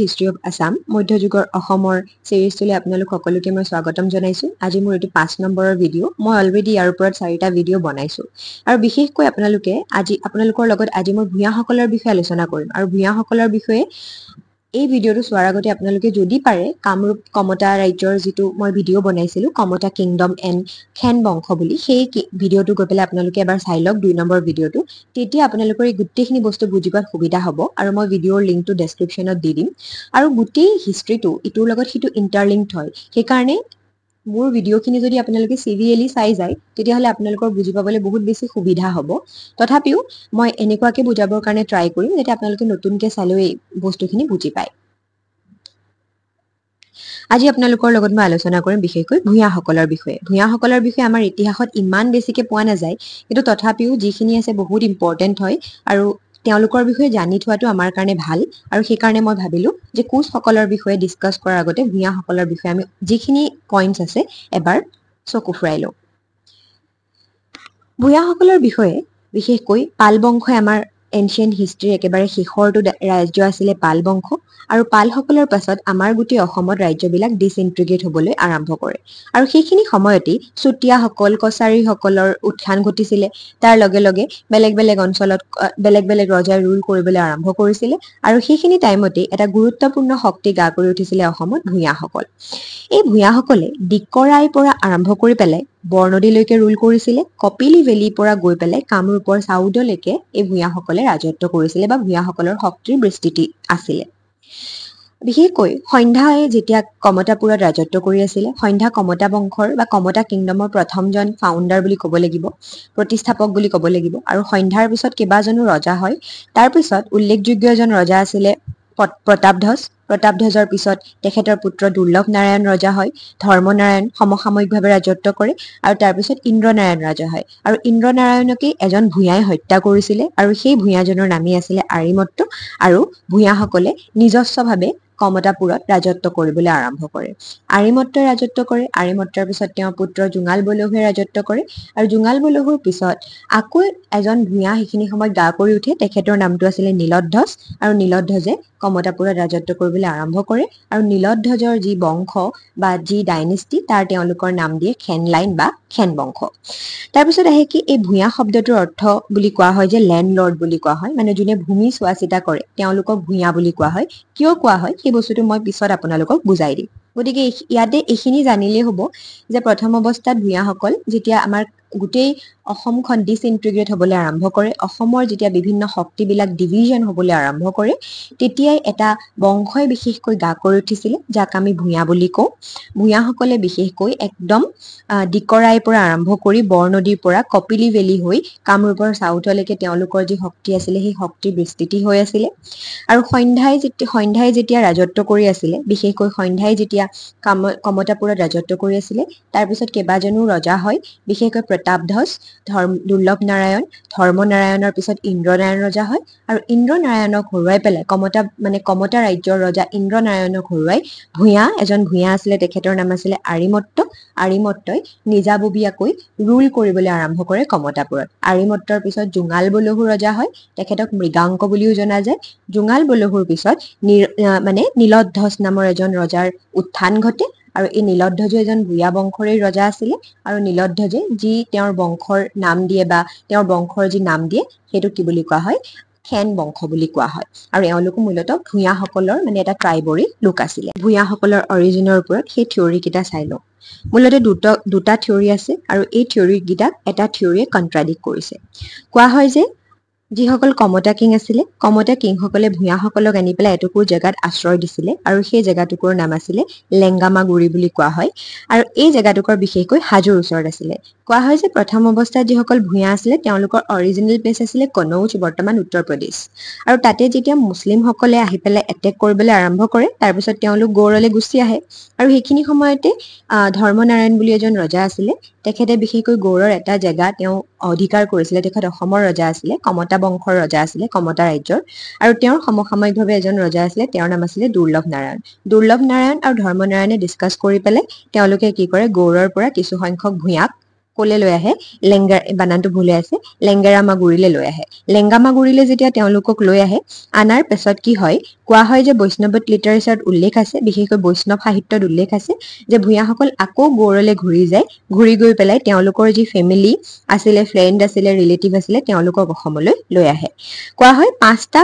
History of Assam মধ্যযুগৰ অসমৰ চিৰিজটোলৈ আপোনালোক সকলোকে মই স্বাগতম জনাইছোঁ। আজি মোৰ এইটো 5 নম্বৰৰ ভিডিঅ'। মই অলৰেডি ইয়াৰ ওপৰত 4টা ভিডিঅ' বনাইছোঁ আৰু বিশেষকৈ আপোনালোকৰ লগত আজি মই ভূঞাসকলৰ বিষয়ে আলোচনা কৰিম আৰু ভূঞাসকলৰ বিষয়ে এই ভিডিঅ'টো চোৱাৰ আগতে আপোনালোকে যদি পাৰে কামৰূপ কমতা ৰাজ্যৰ যিটো মই ভিডিঅ' বনাইছিলোঁ কমতা কিংডম এণ্ড খেন বংশ বুলি সেই ভিডিঅ'টো গৈ পেলাই আপোনালোকে এবাৰ চাই লওক 2 নম্বৰ ভিডিঅ'টো। তেতিয়া আপোনালোকৰ এই গোটেইখিনি বস্তু বুজি পোৱাত সুবিধা হ'ব আৰু মই ভিডিঅ'ৰ লিংকটো ডেছক্ৰিপশ্যনত দি দিম আৰু গোটেই হিষ্ট্ৰীটো ইটোৰ লগত সিটো ইণ্টাৰলিংকড হয়। সেইকাৰণে মোৰ ভিডিঅ'খিনি যদি আপোনালোকে চিৰিয়েলি চাই যায় তেতিয়াহ'লে আপোনালোকৰ বুজি পাবলৈ বহুত বেছি সুবিধা হ'ব। তথাপিও মই এনেকুৱাকৈ বুজাবৰ কাৰণে ট্ৰাই কৰিম যাতে আপোনালোকে নতুনকৈ চালেও এই বস্তুখিনি বুজি পায়। আজি আপোনালোকৰ লগত মই আলোচনা কৰিম বিশেষকৈ ভূঞাসকলৰ বিষয়ে। ভূঞাসকলৰ বিষয়ে আমাৰ ইতিহাসত ইমান বেছিকৈ পোৱা নাযায়, কিন্তু তথাপিও যিখিনি আছে বহুত ইম্পৰ্টেণ্ট হয় আৰু তেওঁলোকৰ বিষয়ে জানি থোৱাটো আমাৰ কাৰণে ভাল আৰু সেইকাৰণে মই ভাবিলোঁ যে কোচসকলৰ বিষয়ে ডিছকাছ কৰাৰ আগতে ভূঞাসকলৰ বিষয়ে আমি যিখিনি পইণ্টছ আছে এবাৰ চকু ফুৰাই লওঁ। ভূঞাসকলৰ বিষয়ে বিশেষকৈ পাল বংশই আমাৰ এনচিয়েণ্ট হিষ্ট্ৰীৰ একেবাৰে শেষৰটো ৰাজ্য আছিলে পাল বংশ আৰু পালসকলৰ পাছত আমাৰ গোটেই অসমত ৰাজ্যবিলাক ডিছইণ্টিগ্ৰেট হ'বলৈ আৰম্ভ কৰে আৰু সেইখিনি সময়তেই চুতীয়াসকল কছাৰীসকলৰ উত্থান ঘটিছিলে। তাৰ লগে লগে বেলেগ বেলেগ অঞ্চলত বেলেগ বেলেগ ৰজাই ৰুল কৰিবলৈ আৰম্ভ কৰিছিলে আৰু সেইখিনি টাইমতেই এটা গুৰুত্বপূৰ্ণ শক্তি গা কৰি উঠিছিলে অসমত ভূঞাসকল। এই ভূঞাসকলে ডিকৰাই পৰা আৰম্ভ কৰি পেলাই বৰনদীলৈকে ৰুল কৰিছিলে। কপিলী ভেলীৰ পৰা গৈ পেলাই কামৰূপৰ চাউদলৈকে এই ভূঞাসকলে ৰাজত্ব কৰিছিলে বা ভূঞাসকলৰ শক্তিৰ বিস্তৃতি আছিলে। বিশেষকৈ সন্ধ্যাই যেতিয়া কমতাপুৰত ৰাজত্ব কৰি আছিলে, সন্ধ্যা কমতা বংশৰ বা কমতা কিংডমৰ প্ৰথমজন ফাউণ্ডাৰ বুলি ক'ব লাগিব, প্ৰতিষ্ঠাপক বুলি ক'ব লাগিব আৰু সন্ধ্যাৰ পিছত কেইবাজনো ৰজা হয়। তাৰপিছত উল্লেখযোগ্য এজন ৰজা আছিলে প্ৰতাপধ্বজ। প্ৰতাপধ্বজৰ পিছত তেখেতৰ পুত্ৰ দুৰ্লভ নাৰায়ণ ৰজা হয়। ধৰ্মনাৰায়ণ সমসাময়িকভাৱে ৰাজত্ব কৰে আৰু তাৰপিছত ইন্দ্ৰনাৰায়ণ ৰজা হয় আৰু ইন্দ্ৰনাৰায়ণকে এজন ভূঞাই হত্যা কৰিছিলে আৰু সেই ভূঞাজনৰ নামেই আছিলে আৰিমত্ত আৰু ভূঞাসকলে নিজস্বভাৱে কমতাপুৰত ৰাজত্ব কৰিবলৈ আৰম্ভ কৰে। আৰিমত্তই ৰাজত্ব কৰে। আৰিমত্তৰ পিছত তেওঁৰ পুত্ৰ জোঙাল বলহুৱে ৰাজত্ব কৰে আৰু জোঙাল বলহুৰ পিছত আকৌ এজন ভূঞা সেইখিনি সময়ত গা কৰি উঠে। তেখেতৰ নামটো আছিলে নীলধ্বজ আৰু নীলধ্বজে কমতাপুৰত ৰাজত্ব কৰিবলৈ আৰম্ভ কৰে আৰু নীলধ্বজৰ যি বংশ বা যি ডাইনেষ্টি তাৰ তেওঁলোকৰ নাম দিয়ে খেন লাইন বা খেন বংশ। তাৰপিছত আহে কি এই ভূঞা শব্দটোৰ অৰ্থ বুলি কোৱা হয় যে লেণ্ড লৰ্ড বুলি কোৱা হয়, মানে যোনে ভূমি চোৱা চিতা কৰে তেওঁলোকক ভূঞা বুলি কোৱা হয়। কিয় কোৱা হয় সেই বস্তুটো মই পিছত আপোনালোকক বুজাই দিম। গতিকে ইয়াতে এইখিনি জানিলেই হ'ব যে প্ৰথম অৱস্থাত ভূঞাসকল যেতিয়া আমাৰ গোটেই অসমখন ডিছইণ্টিগ্ৰেট হ'বলৈ আৰম্ভ কৰে, অসমৰ যেতিয়া বিভিন্ন শক্তিবিলাক ডিভিজন হ'বলৈ আৰম্ভ কৰে, তেতিয়াই এটা বংশই বিশেষকৈ গা কৰি উঠিছিলে যাক আমি ভূঞা বুলি কওঁ। ভূঞাসকলে বিশেষকৈ একদম ডিকৰাই পৰা আৰম্ভ কৰি বৰনদীৰ পৰা কপিলী ভেলী হৈ কামৰূপৰ চাউথলৈকে তেওঁলোকৰ যি শক্তি আছিলে সেই শক্তিৰ বিস্তৃতি হৈ আছিলে আৰু সন্ধ্যাই যেতিয়া ৰাজত্ব কৰি আছিলে, বিশেষকৈ সন্ধ্যাই যেতিয়া কমতাপুৰত ৰাজত্ব কৰি আছিলে, তাৰপিছত কেইবাজনো ৰজা হয়, বিশেষকৈ প্ৰতাপধ্বজ, দুৰ্লভ নাৰায়ণ, ধৰ্মনাৰায়ণৰ পিছত ইন্দ্ৰনাৰায়ণ ৰজা হয় আৰু ইন্দ্ৰনাৰায়ণক হৰুৱাই পেলাই কমতা ৰাজ্যৰ ৰজা ইন্দ্ৰনাৰায়ণক হৰুৱাই এজন ভূঞা আছিলে, তেখেতৰ নাম আছিলে আৰিমত্ত। আৰিমত্তই নিজাববীয়াকৈ ৰুল কৰিবলৈ আৰম্ভ কৰে কমতাপুৰত। আৰিমত্তৰ পিছত জোঙাল বলহু ৰজা হয়, তেখেতক মৃগাংক বুলিও জনা যায়। জোঙাল বলহুৰ পিছত নীলধ্বজ নামৰ এজন ৰজাৰ উত্থান ঘটে আৰু এই নীলধ্বজো এজন ভূঞা বংশৰে ৰজা আছিলে আৰু নীলধ্বজে যি তেওঁৰ বংশৰ নাম দিয়ে বা তেওঁৰ বংশৰ যি নাম দিয়ে সেইটো কি বুলি কোৱা হয়, খেন বংশ বুলি কোৱা হয় আৰু এওঁলোকো মূলতঃ ভূঞাসকলৰ এটা ট্ৰাইবৰী লোক আছিলে। ভূঞাসকলৰ অৰিজিনৰ ওপৰত সেই থিয়ৰিকেইটা চাই লওঁ। মূলতে দুটা থিয়ৰি আছে আৰু এই থিয়ৰিকেইটাক এটা থিয়ৰিয়ে কণ্ট্ৰাডিক্ট কৰিছে। কোৱা হয় যে যিসকল কমতা কিং আছিলে, কমতা কিংসকলে ভূঞাসকলক আনি পেলাই এটুকুৰ জেগাত আশ্ৰয় দিছিলে আৰু সেই জেগাটুকুৰৰ নাম আছিলে লেংগামাগুৰি বুলি কোৱা হয় আৰু এই জেগাটুকুৰ বিশেষকৈ হাজোৰ ওচৰত আছিলে। কোৱা হয় যে প্ৰথম অৱস্থাত যিসকল ভূঞা আছিলে তেওঁলোকৰ অৰিজিনেল প্লেচ আছিলে কনৌজ, বৰ্তমান উত্তৰ প্ৰদেশ আৰু তাতে যেতিয়া মুছলিমসকলে আহি পেলাই এটেক কৰিবলৈ আৰম্ভ কৰে, তাৰপিছত তেওঁলোক গৌড়লৈ গুচি আহে আৰু সেইখিনি সময়তে ধৰ্মনাৰায়ণ বুলি এজন ৰজা আছিলে, তেখেতে বিশেষকৈ গৌড়ৰ এটা জেগা তেওঁ অধিকাৰ কৰিছিলে। তেখেত অসমৰ ৰজা আছিলে, কমতা বংশৰ ৰজা আছিলে, কমতা ৰাজ্যৰ আৰু তেওঁৰ সমসাময়িকভাৱে এজন ৰজা আছিলে, তেওঁৰ নাম আছিলে দুৰ্লভ নাৰায়ণ। দুৰ্লভ নাৰায়ণ আৰু ধৰ্মনাৰায়ণে ডিছকাছ কৰি পেলাই তেওঁলোকে কি কৰে, গৌড়ৰ পৰা কিছু সংখ্যক ভূঞাক কলে লৈ আহে বানানটো ভুলে আছে লেংগেৰামাগুৰিলে লৈ আহে লেংগামাগুৰিলে যেতিয়া তেওঁলোকক লৈ আহে আনাৰ পিছত কি হয় কোৱা হয় যে বৈষ্ণৱত লিটাৰেচাৰত উল্লেখ আছে বিশেষকৈ বৈষ্ণৱ সাহিত্যত উল্লেখ আছে যে ভূঞাসকল আকৌ গৌৰলে ঘূৰি যায় ঘূৰি গৈ পেলাই তেওঁলোকৰ যি ফেমিলি আছিলে ফ্ৰেণ্ড আছিলে ৰিলেটিভ আছিলে তেওঁলোকক অসমলৈ লৈ আহে কোৱা হয় 5টা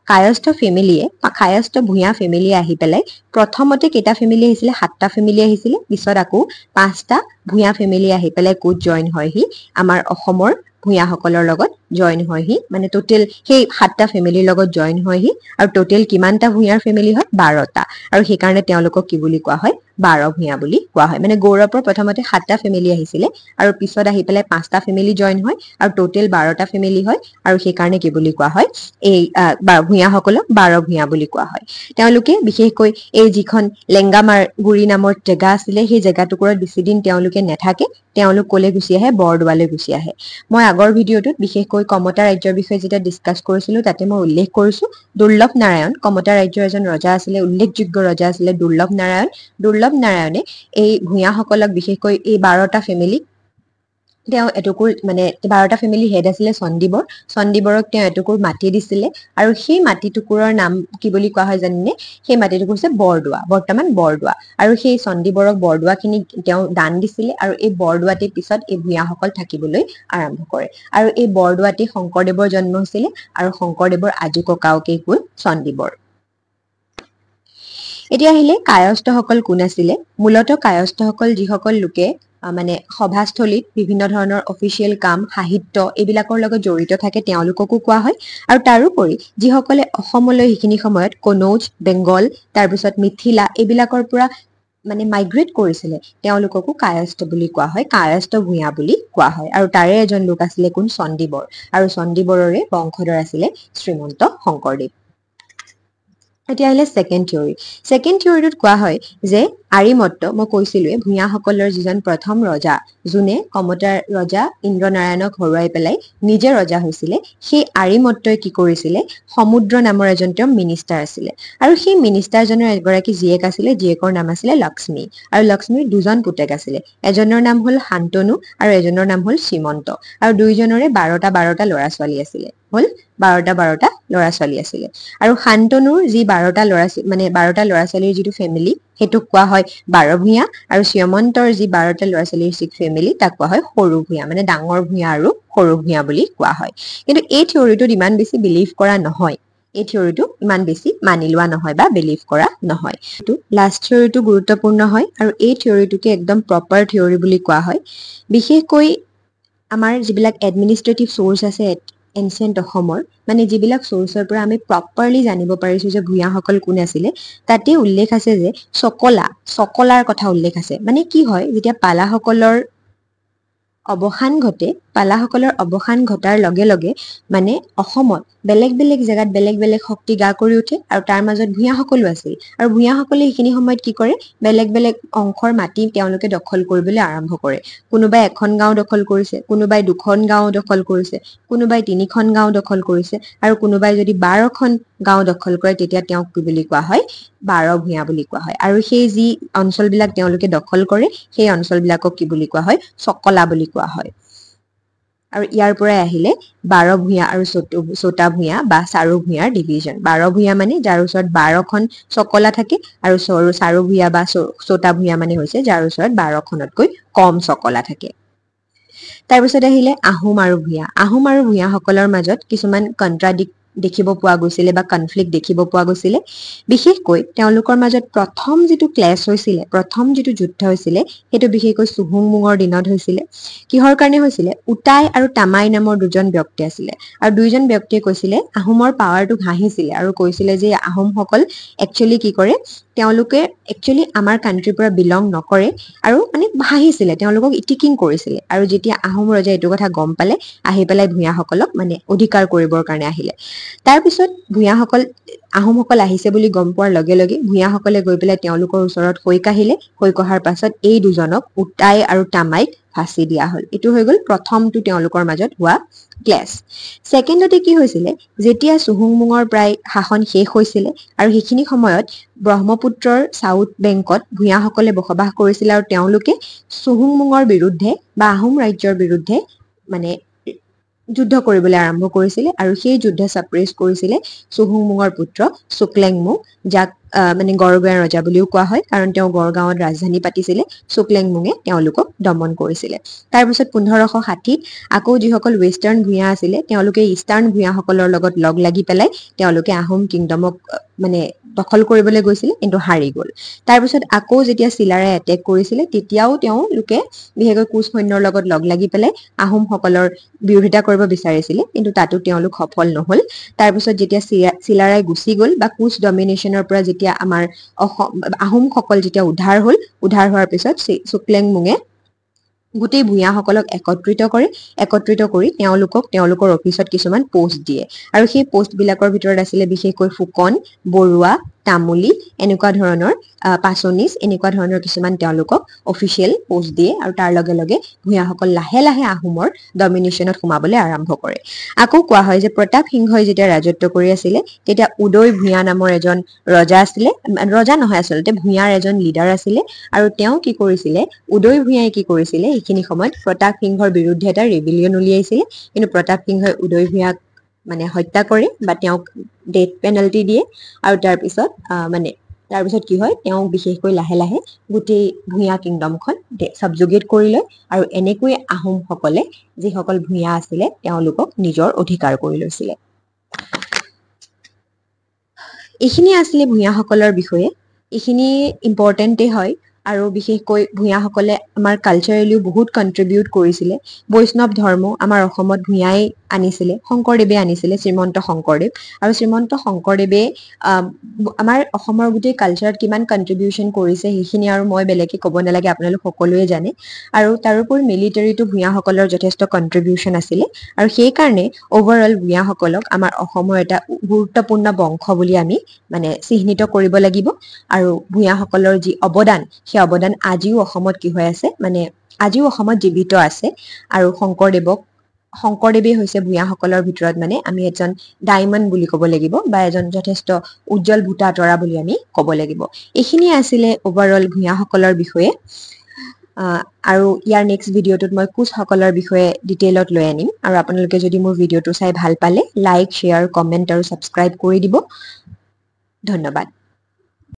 কায়স্থ ফেমিলিয়ে কায়স্থ ভূঞা ফেমিলিয়ে আহি পেলাই প্ৰথমতে কেইটা ফেমিলি আহিছিলে 7টা ফেমিলি আহিছিলে পিছত আকৌ 5টা ভূঞা ফেমিলি আহি পেলাই কোত জইন হয়হি আমাৰ অসমৰ ভূঞাসকলৰ লগত জইন হয়হি মানে টোটেল সেই 7টা ফেমিলিৰ লগত জইন হয়হি আৰু টোটেল কিমানটা ভূঞাৰ ফেমিলি হয় 12টা আৰু সেইকাৰণে তেওঁলোকক কি বুলি কোৱা হয় 12 ভূঞা বুলি কোৱা হয় মানে গৌৰৱৰ প্ৰথমতে 7টা ফেমিলি আহিছিলে আৰু পিছত আহি পেলাই 5টা ফেমিলি জইন হয় আৰু টোটেল 12টা ফেমিলি হয় আৰু সেইকাৰণে কি বুলি কোৱা হয় এই ভূঞাসকলক 12 ভূঞা বুলি কোৱা হয় তেওঁলোকে বিশেষকৈ এই যিখন লেংগামাগুৰি নামৰ জেগা আছিলে সেই জেগাটুকুৰত বেছি দিন তেওঁলোকে নাথাকে তেওঁলোক কলে গুচি আহে বৰদোৱালৈ গুচি আহে মই আগৰ ভিডিঅ'টোত বিশেষকৈ কমতা ৰাজ্যৰ বিষয়ে যেতিয়া ডিসকাস কৰিছিলো তাতে মই উল্লেখ কৰিছো দুৰ্লভ নাৰায়ণ কমতা ৰাজ্যৰ এজন ৰজা আছিলে উল্লেখযোগ্য ৰজা আছিলে দুৰ্লভ নাৰায়ণে এই ভূঞাসকলক বিশেষকৈ এই 12টা ফেমিলি তেওঁ এটুকুৰ মানে 12টা ফেমিলি হেড আছিলে চণ্ডীবৰক তেওঁ এটুকুৰ মাটি দিছিলে আৰু সেই মাটিটুকুৰৰ নাম কি বুলি কোৱা হয় জানিনে সেই মাটিটুকুৰ হৈছে বৰদোৱা বৰ্তমান বৰদোৱা আৰু সেই চণ্ডীবৰক বৰদোৱাখিনি তেওঁ দান দিছিলে আৰু এই বৰদোৱাতে পিছত এই ভূঞাসকল থাকিবলৈ আৰম্ভ কৰে আৰু এই বৰদোৱাতে শংকৰদেৱৰ জন্ম হৈছিলে আৰু শংকৰদেৱৰ আজু ককাকে হ'ল চণ্ডীবৰ এতিয়া আহিলে কায়স্থসকল কোন আছিলে মূলত কায়স্থসকল যিসকল লোকে মানে সভাস্থলীত বিভিন্ন ধৰণৰ অফিচিয়েল কাম সাহিত্য এইবিলাকৰ লগত জড়িত থাকে তেওঁলোককো কোৱা হয় আৰু তাৰোপৰি যিসকলে অসমলৈ সেইখিনি সময়ত কনৌজ বেংগল তাৰপিছত মিথিলা এইবিলাকৰ পৰা মানে মাইগ্ৰেট কৰিছিলে তেওঁলোককো কায়স্থ বুলি কোৱা হয় কায়স্থ ভূঞা বুলি কোৱা হয় আৰু তাৰে এজন লোক আছিলে কোন চণ্ডীবৰ আৰু চণ্ডীবৰৰে বংশধৰ আছিলে শ্ৰীমন্ত শংকৰদেৱ এতিয়া আহিলে ছেকেণ্ড থিয়ৰিটোত কোৱা হয় যে আৰিমত্ত মই কৈছিলোৱে ভূঞাসকলৰ যিজন প্ৰথম ৰজা যোনে কমতাৰ ৰজা ইন্দ্ৰনাৰায়ণক হৰুৱাই পেলাই নিজে ৰজা হৈছিলে সেই আৰিমত্তই কি কৰিছিলে সমুদ্ৰ নামৰ এজন তেওঁ মিনিষ্টাৰ আছিলে আৰু সেই মিনিষ্টাৰজনৰ এগৰাকী জীয়েক আছিলে জীয়েকৰ নাম আছিলে লক্ষ্মী আৰু লক্ষ্মীৰ দুজন পুতেক আছিলে এজনৰ নাম হ'ল শান্তনু আৰু এজনৰ নাম হ'ল সীমন্ত আৰু দুইজনৰে 12টা ল'ৰা ছোৱালী আছিলে হ'ল 12টা ল'ৰা ছোৱালী আছিলে আৰু শান্তনুৰ যি 12টা ল'ৰা ছোৱালীৰ যিটো ফেমিলি সেইটোক কোৱা হয় 12 ভূঞা আৰু সীমন্তৰ যি 12টা ল'ৰা ছোৱালীৰ ফেমিলি তাক কোৱা হয় সৰু ভূঞা মানে ডাঙৰ ভূঞা আৰু সৰু ভূঞা বুলি কোৱা হয় কিন্তু এই থিয়ৰিটোত ইমান বেছি বিলিভ কৰা নহয় এই থিয়ৰিটো ইমান বেছি মানি লোৱা নহয় বা বিলিভ কৰা নহয় কিন্তু লাষ্ট থিয়ৰিটো গুৰুত্বপূৰ্ণ হয় আৰু এই থিয়ৰিটোকে একদম প্ৰপাৰ থিয়ৰি বুলি কোৱা হয় বিশেষকৈ আমাৰ যিবিলাক এডমিনিষ্ট্ৰেটিভ সোৰ্স আছে এনচিয়েন্ট অসমৰ মানে যিবিলাক সোৰ্সৰ পৰা আমি প্ৰপাৰলি জানিব পাৰিছো যে ভূঞাসকল কোন আছিলে তাতে উল্লেখ আছে যে চকলাৰ কথা উল্লেখ আছে মানে কি হয় যেতিয়া পালাসকলৰ অৱসান ঘটাৰ লগে লগে মানে অসমত বেলেগ বেলেগ জেগাত বেলেগ বেলেগ শক্তি গা কৰি উঠে আৰু তাৰ মাজত ভূঞাসকলো আছিল আৰু ভূঞাসকলে এইখিনি সময়ত কি কৰে বেলেগ বেলেগ অংশৰ মাটি তেওঁলোকে দখল কৰিবলৈ আৰম্ভ কৰে কোনোবাই এখন গাঁও দখল কৰিছে কোনোবাই দুখন গাঁও দখল কৰিছে কোনোবাই 3খন গাঁও দখল কৰিছে আৰু কোনোবাই যদি 12খন গাঁও দখল কৰে তেতিয়া তেওঁক কি বুলি কোৱা হয় 12 ভূঞা বুলি কোৱা হয় আৰু সেই যি অঞ্চলবিলাক তেওঁলোকে দখল কৰে সেই অঞ্চলবিলাকক কি বুলি কোৱা হয় চকলা বুলি কোৱা হয় আৰু ইয়াৰ পৰাই আহিলে 12 ভূঞা আৰু চোটা ভূঞা বা চাৰু ভূঞাৰ ডিভিজন 12 ভূঞা মানে যাৰ ওচৰত 12খন চকলা থাকে আৰু চাৰু ভূঞা বা চোটা ভূঞা মানে হৈছে যাৰ ওচৰত 12খনতকৈ কম চকলা থাকে তাৰপিছত আহিলে আহোম আৰু ভূঞাসকলৰ মাজত কিছুমান কন্ট্ৰাডিক্ট দেখিব পোৱা গৈছিলে বা কনফ্লিক্ট দেখিব পোৱা গৈছিলে বিশেষকৈ তেওঁলোকৰ মাজত প্ৰথম যিটো ক্লেশ হৈছিলে প্ৰথম যিটো যুদ্ধ হৈছিলে সেইটো বিশেষকৈ চুহুংমুঙৰ দিনত হৈছিলে কিহৰ কাৰণে হৈছিলে উটাই আৰু তামাই নামৰ দুজন ব্যক্তি আছিলে আৰু দুইজন ব্যক্তিয়ে কৈছিলে আহোমৰ পাৱাৰটো হাঁহিছিলে আৰু কৈছিলে যে আহোমসকল একচুৱেলি কি কৰে তেওঁলোকে একচুৱেলি আমাৰ কান্ট্ৰিৰ পৰা বিলং নকৰে আৰু মানে হাঁহিছিলে তেওঁলোকক ইটিকিং কৰিছিলে আৰু যেতিয়া আহোম ৰজাই এইটো কথা গম পালে আহি পেলাই ভূঞাসকলক মানে অধিকাৰ কৰিবৰ কাৰণে আহিলে তাৰ পিছত ভূঞাসকল আহোমসকল আহিছে বুলি গম পোৱাৰ লগে লগে ভূঞাসকলে গৈ পেলাই তেওঁলোকৰ ওচৰত সৈ কাঢ়িলে সৈ কঢ়াৰ পাছত এই দুজনক উটাই আৰু তামাইক ফাঁচি দিয়া হ'ল এইটো হৈ গ'ল প্ৰথমটো তেওঁলোকৰ মাজত হোৱা ক্লেছ ছেকেণ্ডতে কি হৈছিলে যেতিয়া চুহুংমুঙৰ প্ৰায় শাসন শেষ হৈছিলে আৰু সেইখিনি সময়ত ব্ৰহ্মপুত্ৰৰ সাউথ বেংকত ভূঞাসকলে বসবাস কৰিছিল আৰু তেওঁলোকে চুহুংমুঙৰ বিৰুদ্ধে বা আহোম ৰাজ্যৰ বিৰুদ্ধে মানে যুদ্ধ কৰিবলৈ আৰম্ভ কৰিছিলে আৰু সেই যুদ্ধ সাপ্ৰেছ কৰিছিলে চুহুংমুঙৰ পুত্ৰ চুকলেংমুং যাক মানে গড়গাঁৱৰ ৰজা বুলিও কোৱা হয় কাৰণ তেওঁ গড়গাঁৱত ৰাজধানী পাতিছিলে চুকলেংমুঙে তেওঁলোকক দমন কৰিছিলে তাৰপিছত 1560ত আকৌ যিসকল ৱেষ্টাৰ্ণ ভূঞা আছিলে তেওঁলোকে ইষ্টাৰ্ণ ভূঞাসকলৰ লগত লগ লাগি পেলাই তেওঁলোকে আহোম কিংডমক মানে দখল কৰিবলৈ গৈছিলে কিন্তু হাৰি গ'ল তাৰপিছত আকৌ যেতিয়া চিলাৰাই এটেক কৰিছিলে তেতিয়াও তেওঁলোকে বিশেষকৈ কোচ সৈন্যৰ লগত লগ লাগি পেলাই আহোমসকলৰ বিৰোধিতা কৰিব বিচাৰিছিলে কিন্তু তাতো তেওঁলোক সফল নহল তাৰপিছত যেতিয়া চিলাৰাই গুচি গ'ল বা কোচ ডমিনেশ্যনৰ পৰা যেতিয়া আমাৰ আহোমসকল যেতিয়া উদ্ধাৰ হোৱাৰ পিছত চুকলেংমুঙে গোটেই ভূঞাসকলক একত্ৰিত কৰি তেওঁলোকক তেওঁলোকৰ অফিচত কিছুমান পোষ্ট দিয়ে আৰু সেই পোষ্টবিলাকৰ ভিতৰত আছিলে বিশেষকৈ ফুকন বৰুৱা তামুলী এনেকুৱা ধৰণৰ পাচনিছ এনেকুৱা ধৰণৰ কিছুমান তেওঁলোকক অফিচিয়েল পোষ্ট দিয়ে আৰু তাৰ লগে লগে ভূঞাসকল লাহে লাহে আহোমৰ ডমিনেশ্যনত সোমাবলৈ আৰম্ভ কৰে আকৌ কোৱা হয় যে প্ৰতাপ সিংহই যেতিয়া ৰাজত্ব কৰি আছিলে তেতিয়া উদয় ভূঞা নামৰ এজন ৰজা আছিলে ৰজা নহয় আচলতে ভূঞাৰ এজন লিডাৰ আছিলে আৰু তেওঁ কি কৰিছিলে উদয় ভূঞাই কি কৰিছিলে এইখিনি সময়ত প্ৰতাপ সিংহৰ বিৰুদ্ধে এটা ৰেবিলিয়ন উলিয়াইছিলে কিন্তু প্ৰতাপ সিংহই উদয় ভূঞাক মানে হত্যা কৰে বা তেওঁক ডেথ পেনাল্টি দিয়ে আৰু তাৰপিছত কি হয় তেওঁ বিশেষকৈ লাহে লাহে গোটেই ভূঞা কিংডমখন ছাবজুগেট কৰি লয় আৰু এনেকৈ আহোমসকলে যিসকল ভূঞা আছিলে তেওঁলোকক নিজৰ অধিকাৰ কৰি লৈছিলে এইখিনি আছিলে ভূঞাসকলৰ বিষয়ে এইখিনি ইম্পৰ্টেণ্টেই হয় আৰু বিশেষকৈ ভূঞাসকলে আমাৰ কালচাৰেলিও বহুত কণ্ট্ৰিবিউট কৰিছিলে বৈষ্ণৱ ধৰ্ম আমাৰ অসমত ভূঞাই আনিছিলে শংকৰদেৱে আনিছিলে শ্ৰীমন্ত শংকৰদেৱ আৰু শ্ৰীমন্ত শংকৰদেৱে আমাৰ অসমৰ গোটেই কালচাৰত কিমান কণ্ট্ৰিবিউশ্যন কৰিছে সেইখিনি আৰু মই বেলেগে ক'ব নালাগে আপোনালোক সকলোৱে জানে আৰু তাৰোপৰি মিলিটাৰীটো ভূঞাসকলৰ যথেষ্ট কণ্ট্ৰিবিউশ্যন আছিলে আৰু সেইকাৰণে অভাৰঅল ভূঞাসকলক আমাৰ অসমৰ এটা গুৰুত্বপূৰ্ণ বংশ বুলি আমি মানে চিহ্নিত কৰিব লাগিব আৰু ভূঞাসকলৰ যি অৱদান সেই অৱদান আজিও অসমত কি হৈ আছে মানে আজিও অসমত জীৱিত আছে আৰু শংকৰদেৱে হৈছে ভূঞাসকলৰ ভিতৰত মানে আমি এজন ডায়মণ্ড বুলি ক'ব লাগিব বা এজন যথেষ্ট উজ্জ্বল ভূতা তৰা বুলি আমি ক'ব লাগিব এইখিনিয়ে আছিলে অভাৰঅল ভূঞাসকলৰ বিষয়ে আৰু ইয়াৰ নেক্সট ভিডিঅ'টোত মই কোচসকলৰ বিষয়ে ডিটেইলত লৈ আনিম আৰু আপোনালোকে যদি মোৰ ভিডিঅ'টো চাই ভাল পালে লাইক শ্বেয়াৰ কমেণ্ট আৰু ছাবস্ক্ৰাইব কৰি দিব ধন্যবাদ